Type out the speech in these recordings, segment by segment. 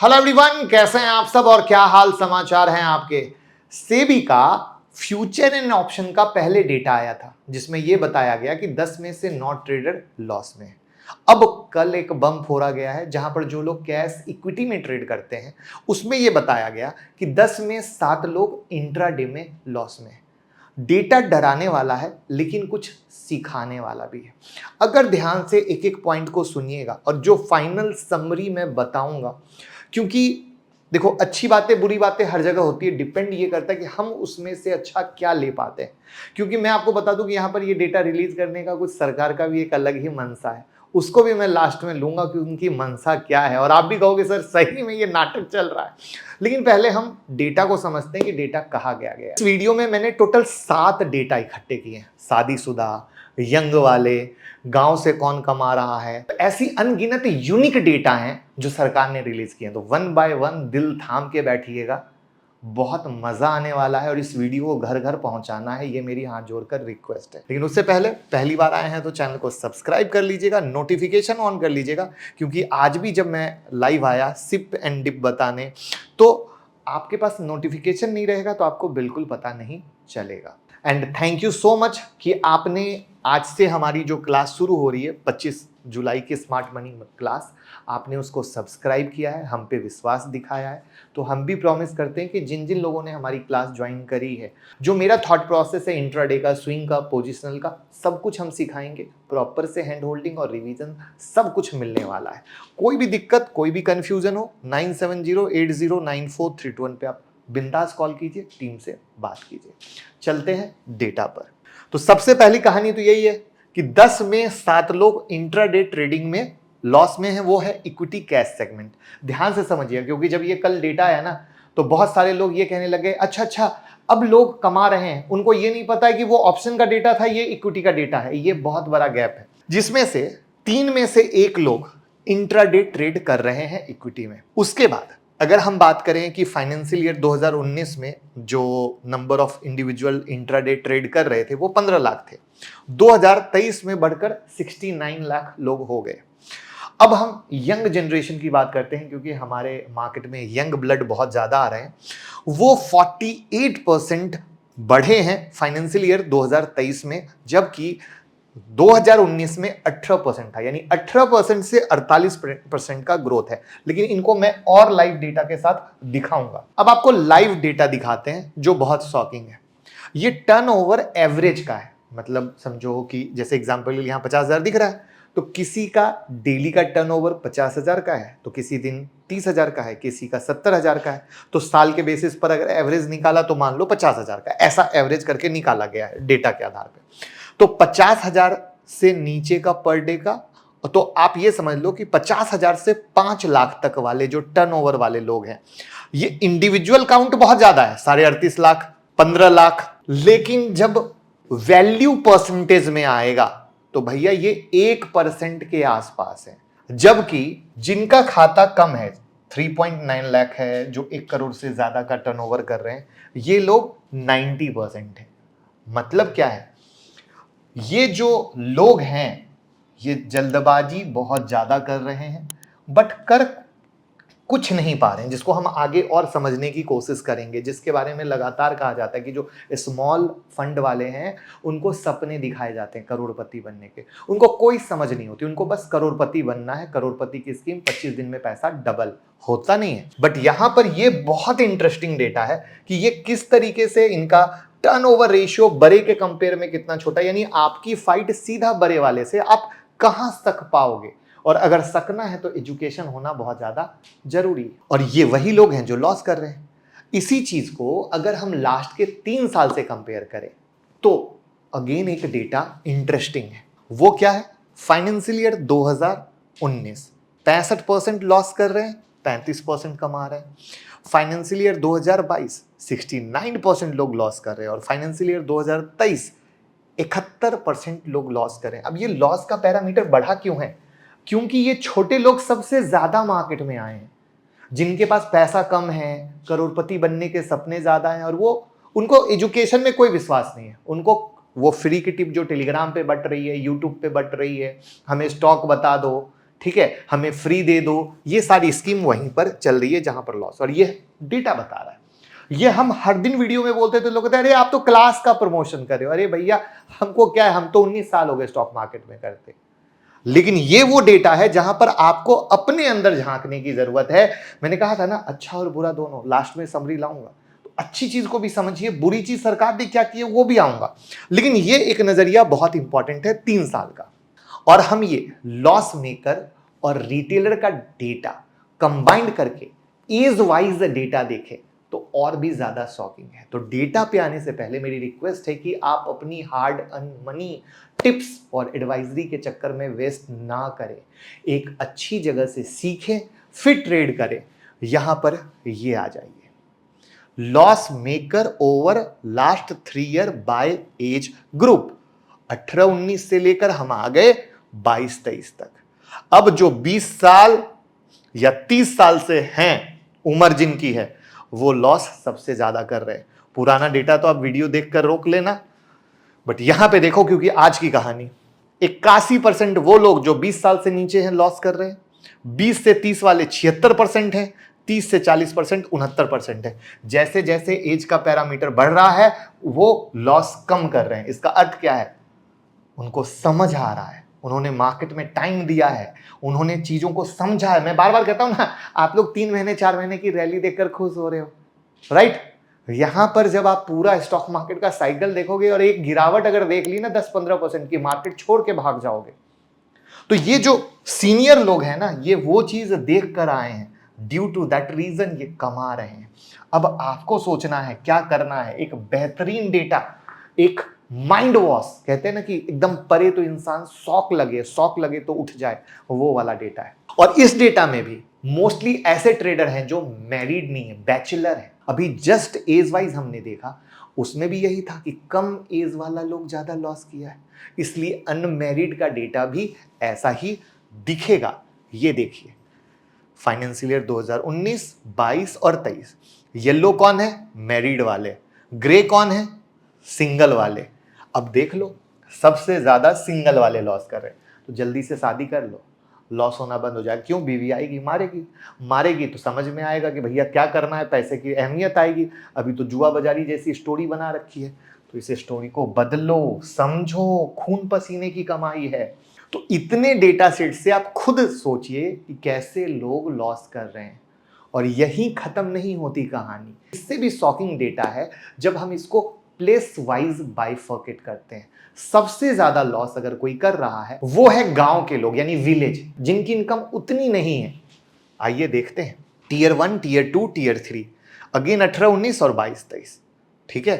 Hello everyone, कैसे हैं आप सब और क्या हाल समाचार हैं आपके। सेबी का फ्यूचर इन ऑप्शन का पहले डेटा आया था जिसमें यह बताया गया कि 10 में से 9 ट्रेडर लॉस में है। अब कल एक बम फोड़ा गया है जहां पर जो लोग कैश इक्विटी में ट्रेड करते हैं उसमें यह बताया गया कि 10 में 7 लोग इंट्राडे में लॉस में है। डेटा डराने वाला है लेकिन कुछ सिखाने वाला भी है। अगर ध्यान से एक एक पॉइंट को सुनिएगा और जो फाइनल समरी मैं बताऊंगा, क्योंकि देखो अच्छी बातें बुरी बातें हर जगह होती है, डिपेंड ये करता है कि हम उसमें से अच्छा क्या ले पाते हैं। क्योंकि मैं आपको बता दूं कि यहाँ पर ये डेटा रिलीज करने का कुछ सरकार का भी एक अलग ही मनसा है, उसको भी मैं लास्ट में लूंगा कि उनकी मनसा क्या है। और आप भी कहोगे सर सही में ये नाटक चल रहा है, लेकिन पहले हम डेटा को समझते हैं कि डेटा कहाँ गया है। इस वीडियो में मैंने टोटल 7 डेटा इकट्ठे किए हैं, शादीशुदा, यंग वाले, गांव से कौन कमा रहा है, ऐसी अनगिनत यूनिक डेटा हैं जो सरकार ने रिलीज किए हैं। तो वन बाय वन दिल थाम के बैठिएगा, बहुत मजा आने वाला है और इस वीडियो को घर घर पहुंचाना है, ये मेरी हाथ जोड़कर रिक्वेस्ट है। लेकिन उससे पहले पहली बार आए हैं तो चैनल को सब्सक्राइब कर लीजिएगा, नोटिफिकेशन ऑन कर लीजिएगा, क्योंकि आज भी जब मैं लाइव आया सिप एंड डिप बताने तो आपके पास नोटिफिकेशन नहीं रहेगा तो आपको बिल्कुल पता नहीं चलेगा। And thank you so much कि आपने आज से हमारी जो क्लास शुरू हो रही है 25 जुलाई की स्मार्ट मनी क्लास, आपने उसको सब्सक्राइब किया है, हम पे विश्वास दिखाया है। तो हम भी प्रॉमिस करते हैं कि जिन जिन लोगों ने हमारी क्लास ज्वाइन करी है, जो मेरा थॉट प्रोसेस है इंट्राडे का, स्विंग का, पोजिशनल का, सब कुछ हम सिखाएंगे। प्रॉपर से हैंड होल्डिंग और रिवीजन सब कुछ मिलने वाला है। कोई भी दिक्कत, कोई भी कंफ्यूजन हो 9708094321 पे आप बिंदास कॉल कीजिए, टीम से बात कीजिए। चलते हैं डेटा पर। तो सबसे पहली कहानी तो यही है कि 10 में 7 लोग इंट्राडे ट्रेडिंग में लॉस में है, वो है इक्विटी कैश सेगमेंट। ध्यान से समझिए, क्योंकि जब ये कल डेटा आया ना तो बहुत सारे लोग ये कहने लगे अच्छा अब लोग कमा रहे हैं, उनको ये नहीं पता है कि वो ऑप्शन का डेटा था, ये इक्विटी का डेटा है। ये बहुत बड़ा गैप है, जिसमें से 3 में से 1 लोग इंट्राडे ट्रेड कर रहे हैं इक्विटी में। उसके बाद अगर हम बात करें कि फाइनेंशियल ईयर 2019 में जो number of individual intraday trade कर रहे थे वो 15 लाख थे, 2023 में बढ़कर 69 लाख लोग हो गए। अब हम यंग जनरेशन की बात करते हैं, क्योंकि हमारे मार्केट में यंग ब्लड बहुत ज्यादा आ रहे हैं। वो 48% बढ़े हैं फाइनेंशियल ईयर 2023 में, जबकि 2019 में 18% था, यानी 18% से 48% का ग्रोथ है। लेकिन इनको मैं और लाइव डेटा के साथ दिखाऊंगा। अब आपको लाइव डेटा दिखाते हैं जो बहुत शॉकिंग है। ये टर्नओवर एवरेज का है, मतलब समझो कि जैसे एग्जांपल यहां 50,000 दिख रहा है, तो किसी का डेली का टर्नओवर 50,000 का है, तो किसी दिन 30,000 का है, किसी का 70,000 का है। तो साल के बेसिस पर अगर एवरेज निकाला तो मान लो 50,000 का, ऐसा एवरेज करके निकाला गया है डेटा के आधार पर। तो 50,000 से नीचे का पर डे का, तो आप ये समझ लो कि 50,000 से 5 लाख तक वाले जो टर्नओवर वाले लोग हैं, ये इंडिविजुअल काउंट बहुत ज्यादा है, 38.5 लाख, 15 लाख। लेकिन जब वैल्यू परसेंटेज में आएगा तो भैया ये 1% के आसपास है। जबकि जिनका खाता कम है, 3.9 लाख है, जो 1 करोड़ से ज्यादा का टर्नओवर कर रहे हैं, ये लोग 90% है। मतलब क्या है, ये जो लोग हैं ये जल्दबाजी बहुत ज्यादा कर रहे हैं, बट कर कुछ नहीं पा रहे हैं, जिसको हम आगे और समझने की कोशिश करेंगे, जिसके बारे में लगातार कहा जाता है कि जो स्मॉल फंड वाले हैं उनको सपने दिखाए जाते हैं करोड़पति बनने के, उनको कोई समझ नहीं होती, उनको बस करोड़पति बनना है। करोड़पति की स्कीम 25 दिन में पैसा डबल होता नहीं है। बट यहां पर ये बहुत इंटरेस्टिंग डेटा है कि ये किस तरीके से इनका टर्नओवर रेशियो बड़े के कंपेयर में कितना छोटा, यानी आपकी फाइट सीधा बड़े वाले से आप कहां तक पाओगे। और अगर सकना है तो एजुकेशन होना बहुत ज्यादा जरूरी है। और ये वही लोग हैं जो लॉस कर रहे हैं। इसी चीज को अगर हम लास्ट के 3 साल से कंपेयर करें तो अगेन एक डेटा इंटरेस्टिंग है। वो क्या है, फाइनेंशियल ईयर 2019 65% लॉस कर रहे हैं, 35% कमा रहे हैं। फाइनेंशियल ईयर 2022 69% लोग लॉस कर रहे हैं, और फाइनेंशियल ईयर 2023 71% लोग लॉस कर रहे हैं। अब ये लॉस का पैरामीटर बढ़ा क्यों है, क्योंकि ये छोटे लोग सबसे ज्यादा मार्केट में आए हैं, जिनके पास पैसा कम है, करोड़पति बनने के सपने ज्यादा हैं, और वो उनको एजुकेशन में कोई विश्वास नहीं है। उनको वो फ्री की टिप जो टेलीग्राम पे बट रही है, यूट्यूब पे बट रही है, हमें स्टॉक बता दो, ठीक है, हमें फ्री दे दो, ये सारी स्कीम वहीं पर चल रही है जहां पर लॉस, और ये डेटा बता रहा है। ये हम हर दिन वीडियो में बोलते थे, लोग कहते हैं अरे आप तो क्लास का प्रमोशन कर रहे हो। अरे भैया हमको क्या है, हम तो 19 साल हो गए स्टॉक मार्केट में करते। लेकिन ये वो डेटा है जहां पर आपको अपने अंदर झांकने की जरूरत है। मैंने कहा था ना, अच्छा और बुरा दोनों, लास्ट में समरी लाऊंगा, तो अच्छी चीज को भी समझिए, बुरी चीज सरकार ने क्या की है वो भी आऊंगा। लेकिन ये एक नजरिया बहुत इंपॉर्टेंट है 3 साल का, और हम ये लॉस मेकर और रिटेलर का डेटा कंबाइंड करके एज वाइज डेटा देखें तो और भी ज्यादा शॉकिंग है। तो डेटा पे आने से पहले मेरी रिक्वेस्ट है कि आप अपनी हार्ड अर्न मनी टिप्स और एडवाइजरी के चक्कर में वेस्ट ना करें, एक अच्छी जगह से सीखें, फिर ट्रेड करें। यहां पर ये आ जाइए, loss maker over last 3 year by age group. 18-19 से लेकर हम आ गए 22-23 तक। अब जो 20 साल या 30 साल से हैं उम्र जिनकी है, वो लॉस सबसे ज्यादा कर रहे हैं। पुराना डेटा तो आप वीडियो देखकर रोक लेना, बट यहां पे देखो, क्योंकि आज की कहानी 81% वो लोग जो 20 साल से नीचे हैं लॉस कर रहे हैं, 20 से 30 वाले 76% हैं, 30 से 40% 69% है। जैसे जैसे एज का पैरामीटर बढ़ रहा है वो लॉस कम कर रहे हैं। इसका अर्थ क्या है, उनको समझ आ रहा है, उन्होंने मार्केट में टाइम दिया है, उन्होंने चीजों को समझा है। मैं बार बार कहता हूं ना, आप लोग 3 महीने 4 महीने की रैली देखकर खुश हो रहे हो, राइट? यहां पर जब आप पूरा स्टॉक मार्केट का साइकिल देखोगे और एक गिरावट अगर देख ली ना 10-15% की, मार्केट छोड़ के भाग जाओगे। तो ये जो सीनियर लोग हैं ना, ये वो चीज देख कर आए हैं, ड्यू टू दैट रीजन ये कमा रहे हैं। अब आपको सोचना है क्या करना है, एक बेहतरीन डेटा, एक माइंड वॉश कहते हैं ना कि एकदम परे तो इंसान शौक लगे तो उठ जाए, वो वाला डेटा है। और इस डेटा में भी मोस्टली ऐसे ट्रेडर हैं जो मैरिड नहीं है, बैचलर है। अभी जस्ट एज वाइज हमने देखा, उसमें भी यही था कि कम एज वाला लोग ज्यादा लॉस किया है, इसलिए अनमैरिड का डेटा भी ऐसा ही दिखेगा। ये देखिए, फाइनेंशियल ईयर 2019, 22 और 23, येलो कौन है, मैरिड वाले, ग्रे कौन है, सिंगल वाले। अब देख लो, सबसे ज्यादा सिंगल वाले लॉस कर रहे हैं। तो जल्दी से शादी कर लो, लॉस होना बंद हो जाएगा। क्यों? बीवी आएगी, मारेगी तो समझ में आएगा कि भैया क्या करना है, पैसे की अहमियत आएगी। अभी तो जुआ बाजारी जैसी स्टोरी बना रखी है, तो इस स्टोरी को बदलो, समझो, खून पसीने की कमाई है। तो इतने डेटा सेट से आप खुद सोचिए कि कैसे लोग लॉस कर रहे हैं, और यही खत्म नहीं होती कहानी। इससे भी शॉकिंग डेटा है जब हम इसको प्लेस वाइज बाइफर्केट करते हैं। सबसे ज्यादा लॉस अगर कोई कर रहा है वो है गांव के लोग, यानी विलेज, जिनकी इनकम उतनी नहीं है। आइए देखते हैं, टीयर 1, टीयर 2, टीयर 3, अगेन 18-19 और 22-23, ठीक है।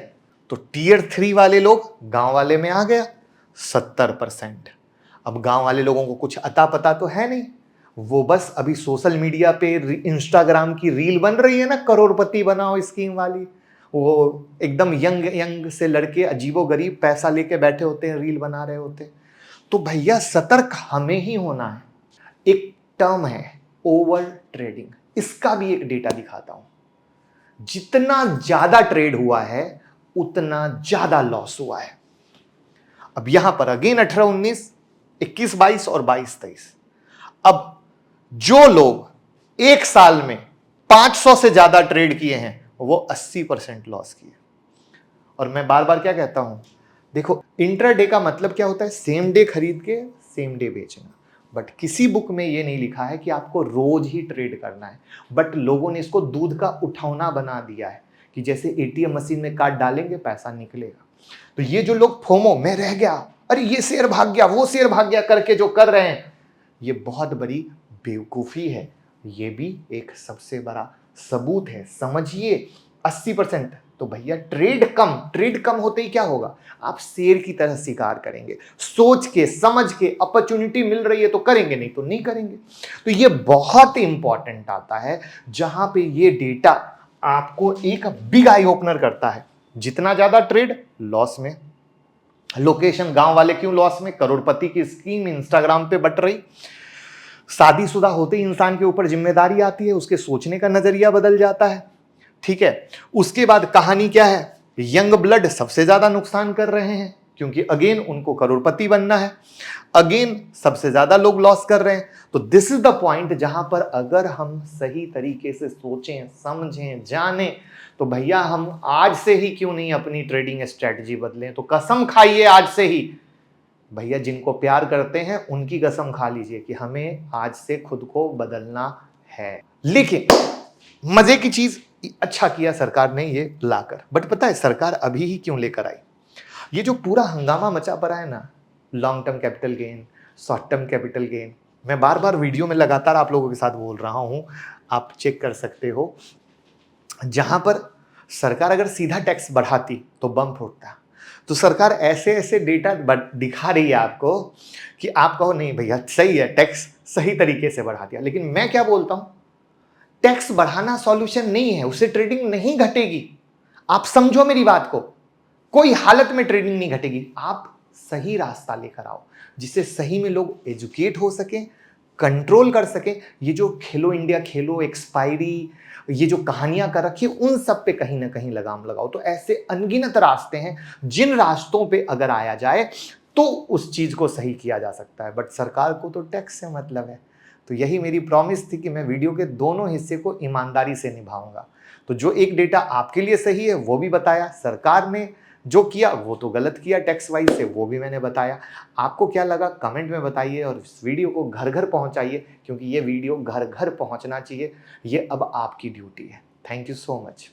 तो टीयर 3 वाले लोग गांव वाले में आ गया 70%। अब गांव वाले लोगों को कुछ अता पता तो है नहीं, वो बस अभी सोशल मीडिया पे इंस्टाग्राम की रील बन रही है ना, करोड़पति बनाओ स्कीम वाली, वो एकदम यंग से लड़के अजीबो गरीब पैसा लेके बैठे होते हैं, रील बना रहे होते हैं। तो भैया सतर्क हमें ही होना है। एक टर्म है ओवर ट्रेडिंग, इसका भी एक डेटा दिखाता हूं। जितना ज्यादा ट्रेड हुआ है उतना ज्यादा लॉस हुआ है। अब यहां पर अगेन 18-19, 21-22 और 22-23। अब जो लोग एक साल में 500 से ज्यादा ट्रेड किए हैं वो 80% लॉस किए। और मैं बार बार क्या कहता हूं, देखो इंट्राडे का मतलब क्या होता है, सेम डे खरीद के सेम डे बेचना। बट किसी बुक में ये नहीं लिखा है कि आपको रोज ही ट्रेड करना है, बट लोगों ने इसको दूध का उठौना बना दिया है कि जैसे एटीएम मशीन में कार्ड डालेंगे पैसा निकलेगा। तो ये जो लोग फोमो में रह गया, अरे ये शेयर भाग गया, वो शेयर भाग गया करके जो कर रहे हैं, ये बहुत बड़ी बेवकूफी है। ये भी एक सबसे बड़ा सबूत है, समझिए। 80%। तो भैया ट्रेड कम होते ही क्या होगा, आप शेर की तरह शिकार करेंगे, सोच के समझ के, अपॉर्चुनिटी मिल रही है तो करेंगे, नहीं तो नहीं करेंगे। तो ये बहुत इंपॉर्टेंट आता है, जहां पे ये डेटा आपको एक बिग आई ओपनर करता है। जितना ज्यादा ट्रेड लॉस में, लोकेशन गांव वाले क्यों लॉस में, करोड़पति की स्कीम इंस्टाग्राम पे बट रही। शादीशुदा होते ही इंसान के ऊपर जिम्मेदारी आती है, उसके सोचने का नजरिया बदल जाता है, ठीक है। उसके बाद कहानी क्या है, यंग ब्लड सबसे ज्यादा नुकसान कर रहे हैं, क्योंकि अगेन उनको करोड़पति बनना है, अगेन सबसे ज्यादा लोग लॉस कर रहे हैं। तो दिस इज द पॉइंट जहां पर अगर हम सही तरीके से सोचें, समझें, जानें, तो भैया हम आज से ही क्यों नहीं अपनी ट्रेडिंग स्ट्रेटजी बदलें। तो कसम खाइए आज से ही, भैया जिनको प्यार करते हैं उनकी कसम खा लीजिए कि हमें आज से खुद को बदलना है। लेकिन मजे की चीज, अच्छा किया सरकार ने ये लाकर, बट पता है सरकार अभी ही क्यों लेकर आई? ये जो पूरा हंगामा मचा पड़ा है ना, long term capital gain, short term capital gain, मैं बार बार वीडियो में लगातार आप लोगों के साथ बोल रहा हूं, आप चेक कर सकते हो। जहां पर सरकार अगर सीधा टैक्स बढ़ाती तो बम फूटता। तो सरकार ऐसे ऐसे डेटा दिखा रही है आपको कि आप कहो नहीं भैया सही है, टैक्स सही तरीके से बढ़ा दिया। लेकिन मैं क्या बोलता हूं, टैक्स बढ़ाना सॉल्यूशन नहीं है, उससे ट्रेडिंग नहीं घटेगी। आप समझो मेरी बात को, कोई हालत में ट्रेडिंग नहीं घटेगी। आप सही रास्ता लेकर आओ जिससे सही में लोग एजुकेट हो सकें, कंट्रोल कर सकें। ये जो खेलो इंडिया खेलो, एक्सपायरी, ये जो कहानियां कर रखी है, उन सब पे कहीं ना कहीं लगाम लगाओ। तो ऐसे अनगिनत रास्ते हैं जिन रास्तों पे अगर आया जाए तो उस चीज को सही किया जा सकता है। बट सरकार को तो टैक्स से मतलब है। तो यही मेरी प्रॉमिस थी कि मैं वीडियो के दोनों हिस्से को ईमानदारी से निभाऊंगा। तो जो एक डेटा आपके लिए सही है वो भी बताया, सरकार ने जो किया वो तो गलत किया टैक्स वाइज से, वो भी मैंने बताया। आपको क्या लगा कमेंट में बताइए और इस वीडियो को घर घर पहुंचाइए, क्योंकि ये वीडियो घर घर पहुंचना चाहिए। ये अब आपकी ड्यूटी है। Thank you so much.